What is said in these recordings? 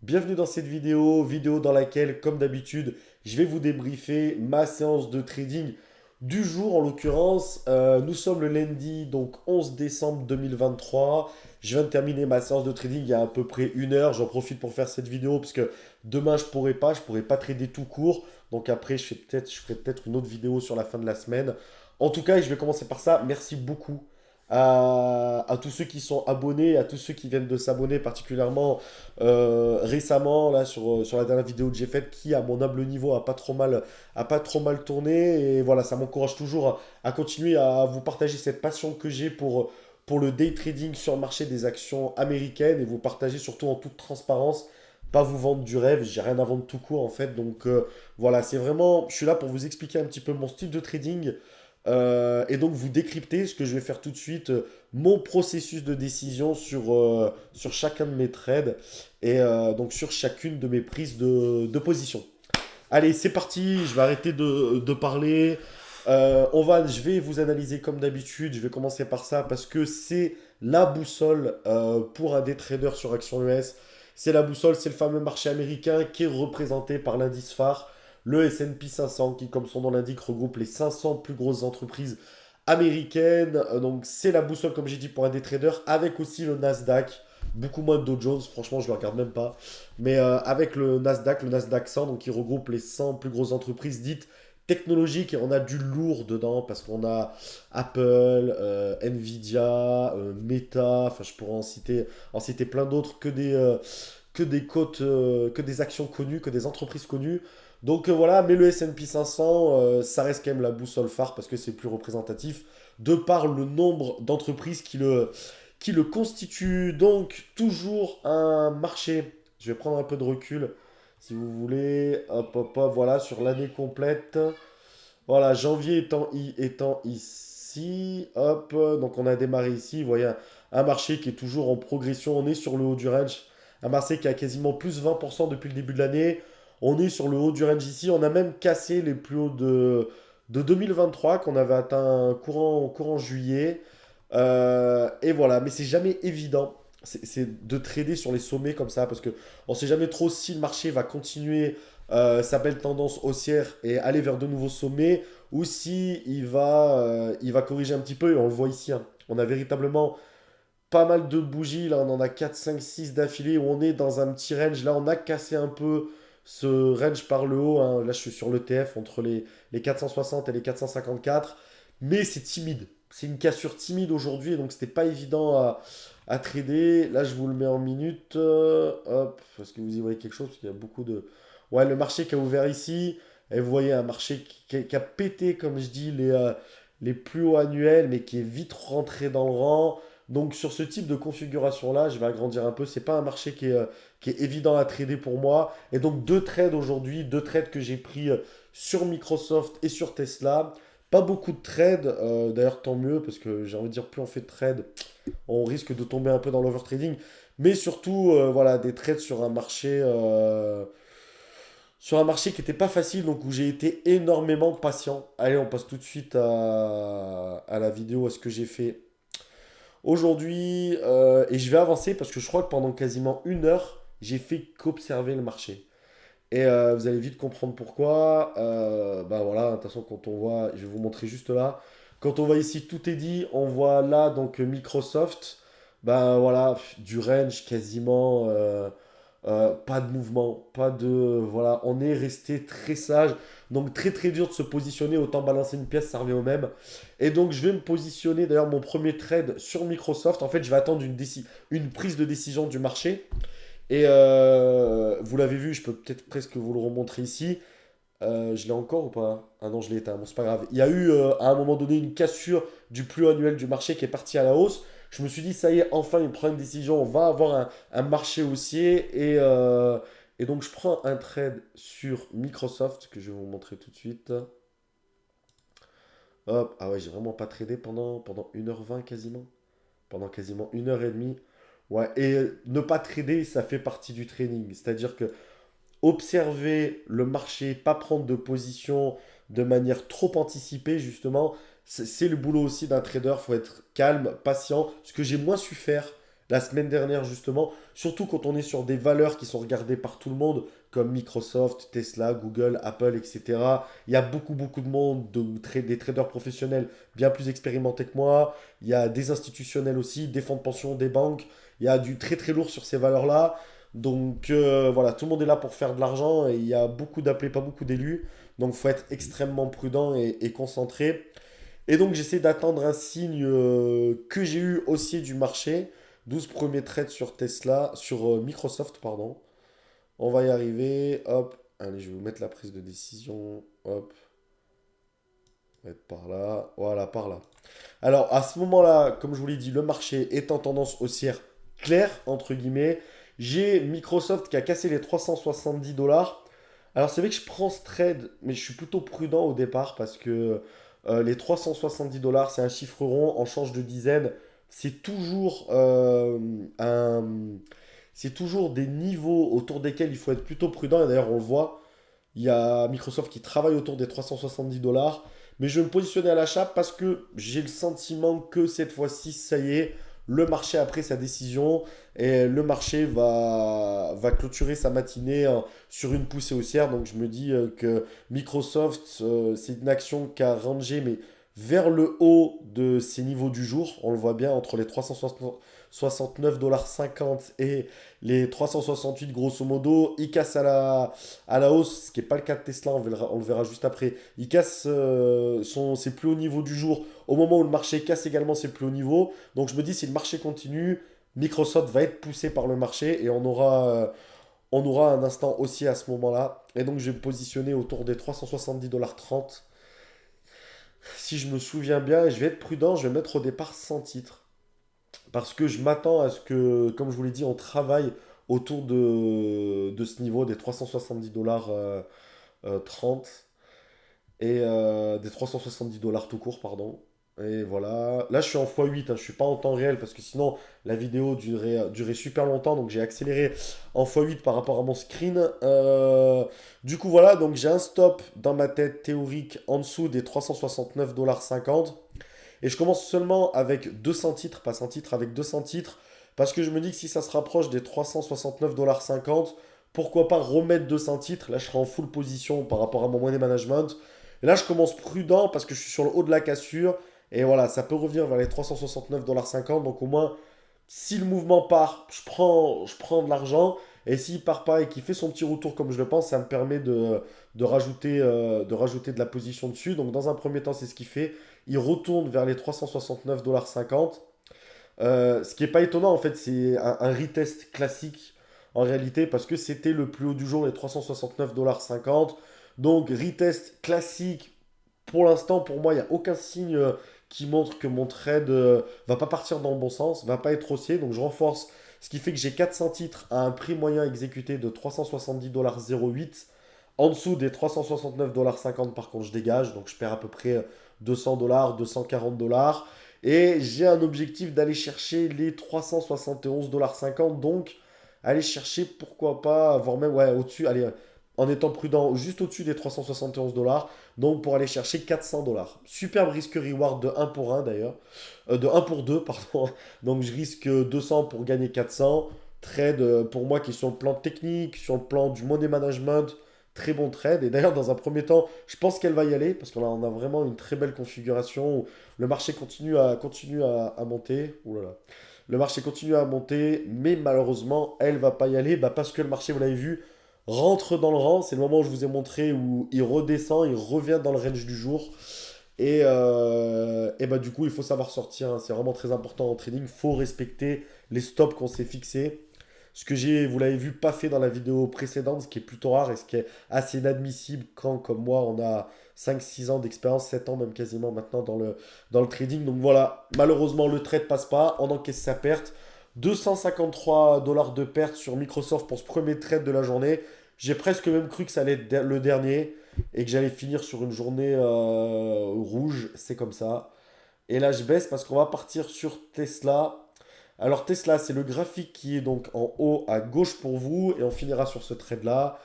Bienvenue dans cette vidéo dans laquelle, comme d'habitude, je vais vous débriefer ma séance de trading du jour en l'occurrence. Nous sommes le lundi, donc 11 décembre 2023. Je viens de terminer ma séance de trading il y a à peu près une heure. J'en profite pour faire cette vidéo parce que demain je pourrais pas trader tout court. Donc après, je ferai peut-être une autre vidéo sur la fin de la semaine. En tout cas, je vais commencer par ça. Merci beaucoup à tous ceux qui sont abonnés, à tous ceux qui viennent de s'abonner, particulièrement récemment, là, sur la dernière vidéo que j'ai faite, qui, à mon humble niveau, a pas trop mal tourné. Et voilà, ça m'encourage toujours à continuer à vous partager cette passion que j'ai pour le day trading sur le marché des actions américaines et vous partager surtout en toute transparence. Pas vous vendre du rêve, j'ai rien à vendre tout court en fait. Donc voilà, c'est vraiment, je suis là pour vous expliquer un petit peu mon style de trading et donc vous décrypter ce que je vais faire tout de suite, mon processus de décision sur chacun de mes trades et donc sur chacune de mes prises de position. Allez, c'est parti, je vais arrêter de parler. Je vais vous analyser comme d'habitude, je vais commencer par ça parce que c'est la boussole pour un des traders sur Action US. C'est la boussole, c'est le fameux marché américain qui est représenté par l'indice phare, le S&P 500, qui, comme son nom l'indique, regroupe les 500 plus grosses entreprises américaines. Donc c'est la boussole, comme j'ai dit, pour un des traders, avec aussi le Nasdaq. Beaucoup moins de Dow Jones, franchement, je ne le regarde même pas. Mais avec le Nasdaq 100, donc qui regroupe les 100 plus grosses entreprises dites technologiques, et on a du lourd dedans parce qu'on a Apple, Nvidia, Meta, enfin je pourrais en citer plein d'autres que des cotes, que des actions connues, que des entreprises connues. Donc voilà, mais le S&P 500, ça reste quand même la boussole phare parce que c'est plus représentatif de par le nombre d'entreprises qui le constituent. Donc toujours un marché, je vais prendre un peu de recul si vous voulez, hop hop hop, voilà, sur l'année complète. Voilà, janvier étant ici, hop, donc on a démarré ici, vous voyez, un marché qui est toujours en progression, on est sur le haut du range, un marché qui a quasiment plus 20% depuis le début de l'année, on est sur le haut du range ici, on a même cassé les plus hauts de 2023 qu'on avait atteint courant juillet. Et voilà, mais c'est jamais évident. C'est de trader sur les sommets comme ça parce que on sait jamais trop si le marché va continuer sa belle tendance haussière et aller vers de nouveaux sommets ou si il va corriger un petit peu et on le voit ici, hein. On a véritablement pas mal de bougies, là on en a 4 5 6 d'affilée où on est dans un petit range, là on a cassé un peu ce range par le haut, hein. Là je suis sur l'ETF entre les 460 et les 454, mais c'est timide, c'est une cassure timide aujourd'hui, donc c'était pas évident à trader. Là je vous le mets en minutes, hop, est-ce que vous y voyez quelque chose? Parce qu'il y a beaucoup de... Ouais, le marché qui a ouvert ici, et vous voyez un marché qui a pété, comme je dis, les plus hauts annuels, mais qui est vite rentré dans le rang. Donc sur ce type de configuration-là, je vais agrandir un peu. C'est pas un marché qui est évident à trader pour moi. Et donc deux trades aujourd'hui, deux trades que j'ai pris sur Microsoft et sur Tesla. Pas beaucoup de trades, d'ailleurs tant mieux, parce que j'ai envie de dire, plus on fait de trades, on risque de tomber un peu dans l'overtrading. Mais surtout, voilà, des trades sur un marché qui n'était pas facile, donc où j'ai été énormément patient. Allez, on passe tout de suite à la vidéo, à ce que j'ai fait aujourd'hui, et je vais avancer parce que je crois que pendant quasiment une heure, j'ai fait qu'observer le marché. Et vous allez vite comprendre pourquoi. Bah voilà, de toute façon, quand on voit, je vais vous montrer juste là. Quand on voit ici, tout est dit. On voit là, donc Microsoft. Ben voilà, du range quasiment. Pas de mouvement, pas de... Voilà, on est resté très sage. Donc très très dur de se positionner. Autant balancer une pièce, ça revient au même. Et donc je vais me positionner, d'ailleurs mon premier trade sur Microsoft. En fait, je vais attendre une prise de décision du marché. Et vous l'avez vu, je peux peut-être presque vous le remontrer ici. Je l'ai encore ou pas? Ah non, je l'ai éteint, bon, c'est pas grave. Il y a eu à un moment donné une cassure du plus haut annuel du marché qui est parti à la hausse. Je me suis dit, ça y est, enfin, il prend une décision. On va avoir un marché haussier. Et donc, je prends un trade sur Microsoft que je vais vous montrer tout de suite. Hop, ah ouais, j'ai vraiment pas tradé pendant 1h20 quasiment. Pendant quasiment 1h30. Ouais, et ne pas trader, ça fait partie du trading. C'est-à-dire que observer le marché, pas prendre de position de manière trop anticipée, justement, c'est le boulot aussi d'un trader. Il faut être calme, patient. Ce que j'ai moins su faire la semaine dernière justement, surtout quand on est sur des valeurs qui sont regardées par tout le monde, comme Microsoft, Tesla, Google, Apple, etc. Il y a beaucoup de monde, des traders professionnels bien plus expérimentés que moi, il y a des institutionnels aussi, des fonds de pension, des banques, il y a du très lourd sur ces valeurs-là. Donc voilà, tout le monde est là pour faire de l'argent et il y a beaucoup d'appelés, pas beaucoup d'élus. Donc il faut être extrêmement prudent et concentré. Et donc j'essaie d'attendre un signe que j'ai eu haussier du marché. 12 premiers trades sur Tesla, sur Microsoft, pardon. On va y arriver. Hop. Allez, je vais vous mettre la prise de décision. Hop. On va être par là. Voilà, par là. Alors à ce moment-là, comme je vous l'ai dit, le marché est en tendance haussière claire, entre guillemets. J'ai Microsoft qui a cassé les 370 dollars. Alors c'est vrai que je prends ce trade, mais je suis plutôt prudent au départ parce que les 370 dollars, c'est un chiffre rond, en change de dizaine. C'est toujours, un, c'est toujours des niveaux autour desquels il faut être plutôt prudent. Et d'ailleurs, on le voit, il y a Microsoft qui travaille autour des 370 dollars. Mais je vais me positionner à l'achat parce que j'ai le sentiment que cette fois-ci, ça y est, le marché a pris sa décision et le marché va clôturer sa matinée sur une poussée haussière. Donc je me dis que Microsoft, c'est une action qui a rangé mais vers le haut de ses niveaux du jour. On le voit bien entre les 369,50$ et les 368 grosso modo. Il casse à la hausse, ce qui n'est pas le cas de Tesla, on le verra juste après. Il casse ses plus hauts niveaux du jour au moment où le marché casse également ses plus hauts niveaux. Donc je me dis, si le marché continue, Microsoft va être poussé par le marché et on aura un instant haussier à ce moment-là. Et donc je vais me positionner autour des 370,30$. Si je me souviens bien, et je vais être prudent, je vais mettre au départ 100 titres. Parce que je m'attends à ce que, comme je vous l'ai dit, on travaille autour de ce niveau des 370 dollars 30 et des 370 dollars tout court, pardon. Et voilà. Là, je suis en x8, hein, je suis pas en temps réel parce que sinon la vidéo durait super longtemps. Donc j'ai accéléré en x8 par rapport à mon screen. Du coup, voilà. Donc j'ai un stop dans ma tête théorique en dessous des 369,50$. Et je commence seulement avec 200 titres, pas 100 titres, avec 200 titres. Parce que je me dis que si ça se rapproche des 369,50$, pourquoi pas remettre 200 titres. Là, je serai en full position par rapport à mon money management. Et là, je commence prudent parce que je suis sur le haut de la cassure. Et voilà, ça peut revenir vers les 369,50$. Donc au moins, si le mouvement part, je prends de l'argent. Et s'il part pas et qu'il fait son petit retour comme je le pense, ça me permet de rajouter de la position dessus. Donc dans un premier temps, c'est ce qu'il fait. Il retourne vers les 369,50$. Ce qui n'est pas étonnant, en fait, c'est un retest classique en réalité, parce que c'était le plus haut du jour, les 369,50$. Donc, retest classique, pour l'instant, pour moi, il n'y a aucun signe qui montre que mon trade va pas partir dans le bon sens, va pas être haussier. Donc, je renforce, ce qui fait que j'ai 400 titres à un prix moyen exécuté de 370,08$. En dessous des 369,50$, par contre, je dégage. Donc, je perds à peu près 200$, 240$. Et j'ai un objectif d'aller chercher les 371,50$. Donc, aller chercher, pourquoi pas, voire même, ouais, au-dessus, allez, en étant prudent, juste au-dessus des 371$. Donc, pour aller chercher 400$. Superbe risque-reward de 1 pour 1 d'ailleurs. De 1 pour 2, pardon. Donc, je risque 200 pour gagner 400. Trade pour moi qui est sur le plan technique, sur le plan du money management. Très bon trade. Et d'ailleurs, dans un premier temps, je pense qu'elle va y aller parce qu'on a vraiment une très belle configuration. Le marché continue à monter. Ouh là là. Le marché continue à monter, mais malheureusement, elle va pas y aller parce que le marché, vous l'avez vu, rentre dans le rang. C'est le moment où je vous ai montré où il redescend, il revient dans le range du jour. Et bah, du coup, il faut savoir sortir, hein. C'est vraiment très important en trading. Il faut respecter les stops qu'on s'est fixés. Ce que j'ai, vous l'avez vu, pas fait dans la vidéo précédente, ce qui est plutôt rare et ce qui est assez inadmissible quand, comme moi, on a 5 6 ans d'expérience, 7 ans même quasiment maintenant dans le trading. Donc voilà, malheureusement, le trade passe pas, on encaisse sa perte. 253$ de perte sur Microsoft pour ce premier trade de la journée. J'ai presque même cru que ça allait être le dernier et que j'allais finir sur une journée rouge. C'est comme ça. Et là, je baisse parce qu'on va partir sur Tesla. Alors Tesla, c'est le graphique qui est donc en haut à gauche pour vous et on finira sur ce trade-là.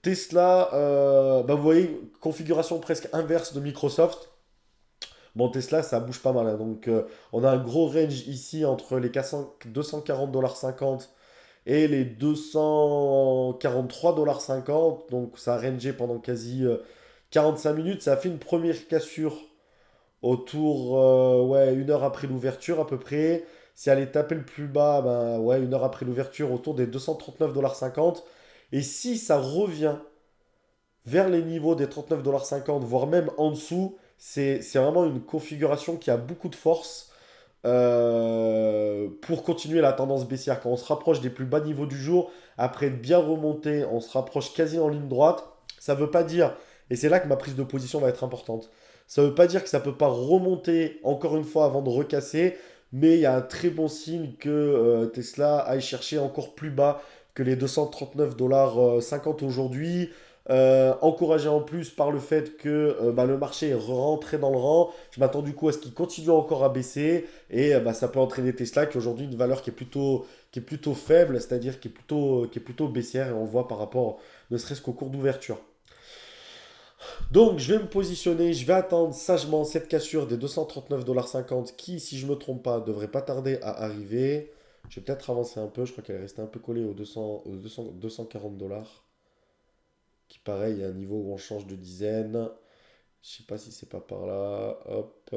Tesla, bah vous voyez, configuration presque inverse de Microsoft. Bon, Tesla, ça bouge pas mal, hein. Donc, on a un gros range ici entre les 400 240,50 $ et les 243,50 $. Donc, ça a rangé pendant quasi 45 minutes. Ça a fait une première cassure autour, ouais, une heure après l'ouverture à peu près. Si elle est tapée le plus bas, ben, ouais, une heure après l'ouverture, autour des 239,50 $. Et si ça revient vers les niveaux des 39,50 $, voire même en dessous, c'est vraiment une configuration qui a beaucoup de force pour continuer la tendance baissière. Quand on se rapproche des plus bas niveaux du jour, après être bien remonté, on se rapproche quasi en ligne droite. Ça ne veut pas dire, et c'est là que ma prise de position va être importante, ça ne veut pas dire que ça ne peut pas remonter encore une fois avant de recasser, mais il y a un très bon signe que Tesla aille chercher encore plus bas que les 239,50 $ aujourd'hui. Encouragé en plus par le fait que bah, le marché est rentré dans le rang. Je m'attends du coup à ce qu'il continue encore à baisser et bah, ça peut entraîner Tesla qui est aujourd'hui une valeur qui est plutôt faible, c'est-à-dire qui est plutôt baissière et on le voit par rapport ne serait-ce qu'au cours d'ouverture. Donc je vais me positionner, je vais attendre sagement cette cassure des 239,50 $ qui, si je ne me trompe pas, devrait pas tarder à arriver. Je vais peut-être avancer un peu, je crois qu'elle est restée un peu collée aux 240 $. Qui pareil, il y a un niveau où on change de dizaine. Je sais pas si c'est pas par là. Hop,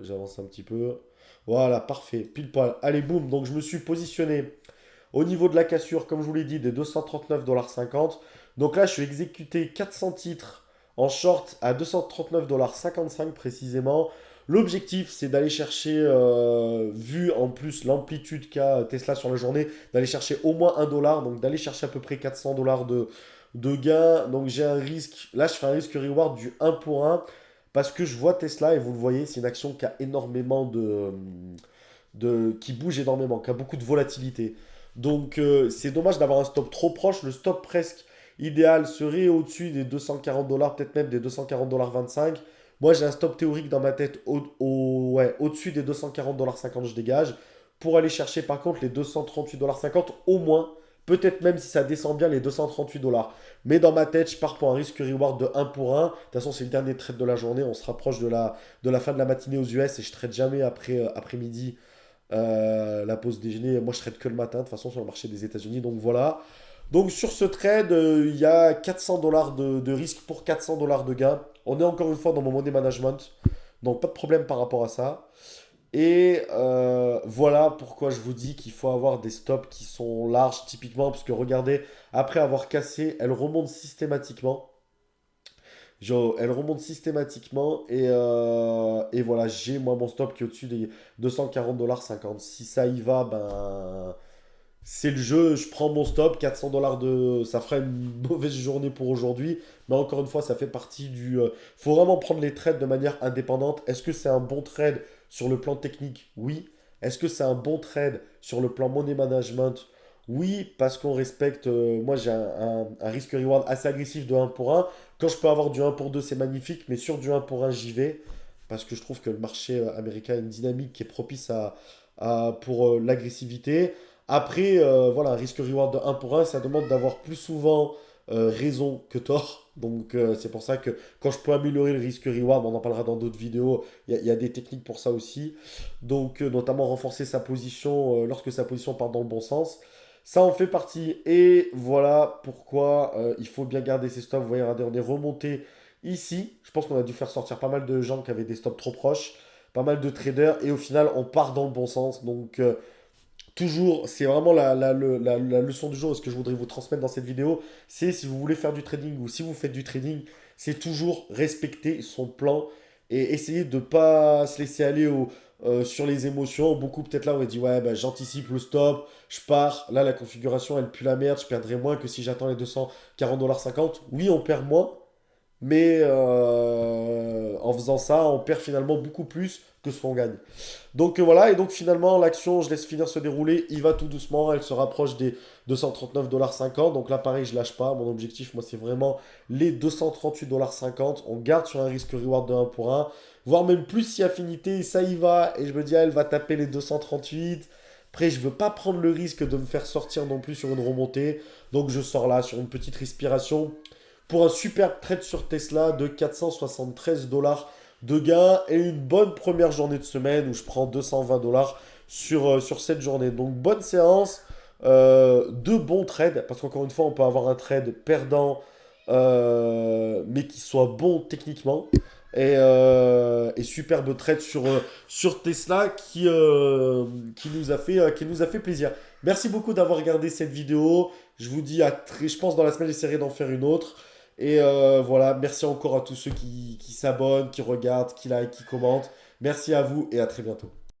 j'avance un petit peu. Voilà, parfait, pile poil. Allez, boum. Donc je me suis positionné au niveau de la cassure, comme je vous l'ai dit, des 239,50 $. Donc là, je suis exécuté 400 titres en short à 239,55 $ précisément. L'objectif, c'est d'aller chercher, vu en plus l'amplitude qu'a Tesla sur la journée, d'aller chercher au moins 1 $, donc d'aller chercher à peu près 400 $ de gain. Donc j'ai un risque, là je fais un risque reward du 1 pour 1, parce que je vois Tesla, et vous le voyez, c'est une action qui a énormément qui bouge énormément, qui a beaucoup de volatilité. Donc c'est dommage d'avoir un stop trop proche. Le stop presque idéal serait au-dessus des 240 $, peut-être même des 240,25 $. Moi j'ai un stop théorique dans ma tête ouais, au-dessus des 240,50 $, je dégage. Pour aller chercher par contre les 238,50 $ au moins. Peut-être même si ça descend bien les 238 $. Mais dans ma tête, je pars pour un risque reward de 1 pour 1. De toute façon, c'est le dernier trade de la journée. On se rapproche de la fin de la matinée aux US et je trade jamais après-midi la pause déjeuner. Moi, je trade que le matin, de toute façon, sur le marché des États-Unis. Donc voilà. Donc sur ce trade, il y a 400 $ de risque pour 400 $ de gain. On est encore une fois dans mon money management. Donc pas de problème par rapport à ça. Et voilà pourquoi je vous dis qu'il faut avoir des stops qui sont larges typiquement. Parce que regardez, après avoir cassé, elle remonte systématiquement. Genre, elle remonte systématiquement et voilà, j'ai moi mon stop qui est au-dessus des 240,50 $. Si ça y va, ben c'est le jeu, je prends mon stop, 400 $ de... Ça fera une mauvaise journée pour aujourd'hui, mais encore une fois, ça fait partie du... faut vraiment prendre les trades de manière indépendante. Est-ce que c'est un bon trade sur le plan technique? Oui. Est-ce que c'est un bon trade sur le plan money management? Oui, parce qu'on respecte... moi, j'ai un risque-reward assez agressif de 1 pour 1. Quand je peux avoir du 1 pour 2, c'est magnifique, mais sur du 1 pour 1, j'y vais, parce que je trouve que le marché américain a une dynamique qui est propice pour l'agressivité. Après, voilà, un risque-reward de 1 pour 1, ça demande d'avoir plus souvent raison que tort. Donc, c'est pour ça que quand je peux améliorer le risque-reward, on en parlera dans d'autres vidéos, il y a des techniques pour ça aussi. Donc, notamment renforcer sa position lorsque sa position part dans le bon sens. Ça en fait partie. Et voilà pourquoi il faut bien garder ses stops. Vous voyez, regardez, on est remonté ici. Je pense qu'on a dû faire sortir pas mal de gens qui avaient des stops trop proches, pas mal de traders. Et au final, on part dans le bon sens. Donc, toujours, c'est vraiment la leçon du jour, et ce que je voudrais vous transmettre dans cette vidéo, c'est si vous voulez faire du trading ou si vous faites du trading, c'est toujours respecter son plan et essayer de ne pas se laisser aller sur les émotions. Beaucoup peut-être là on va dire ouais bah, j'anticipe le stop, je pars, là la configuration elle pue la merde, je perdrai moins que si j'attends les 240,50 $. Oui on perd moins, mais en faisant ça on perd finalement beaucoup plus que ce qu'on gagne. Donc voilà, et donc finalement, l'action, je laisse finir se dérouler, il va tout doucement, elle se rapproche des 239,50 $. Donc là, pareil, je lâche pas. Mon objectif, moi, c'est vraiment les 238,50 $. On garde sur un risque-reward de 1 pour 1, voire même plus si affinité, ça y va. Et je me dis, ah, elle va taper les 238. Après, je veux pas prendre le risque de me faire sortir non plus sur une remontée. Donc je sors là sur une petite respiration pour un super trade sur Tesla de 473 $ de gains et une bonne première journée de semaine où je prends 220 $ sur cette journée. Donc bonne séance, de bons trades, parce qu'encore une fois, on peut avoir un trade perdant, mais qui soit bon techniquement. Et superbe trade sur Tesla qui nous a fait plaisir. Merci beaucoup d'avoir regardé cette vidéo. Je vous dis je pense dans la semaine, j'essaierai d'en faire une autre. Et voilà, merci encore à tous ceux qui s'abonnent, qui regardent, qui like, qui commentent. Merci à vous et à très bientôt.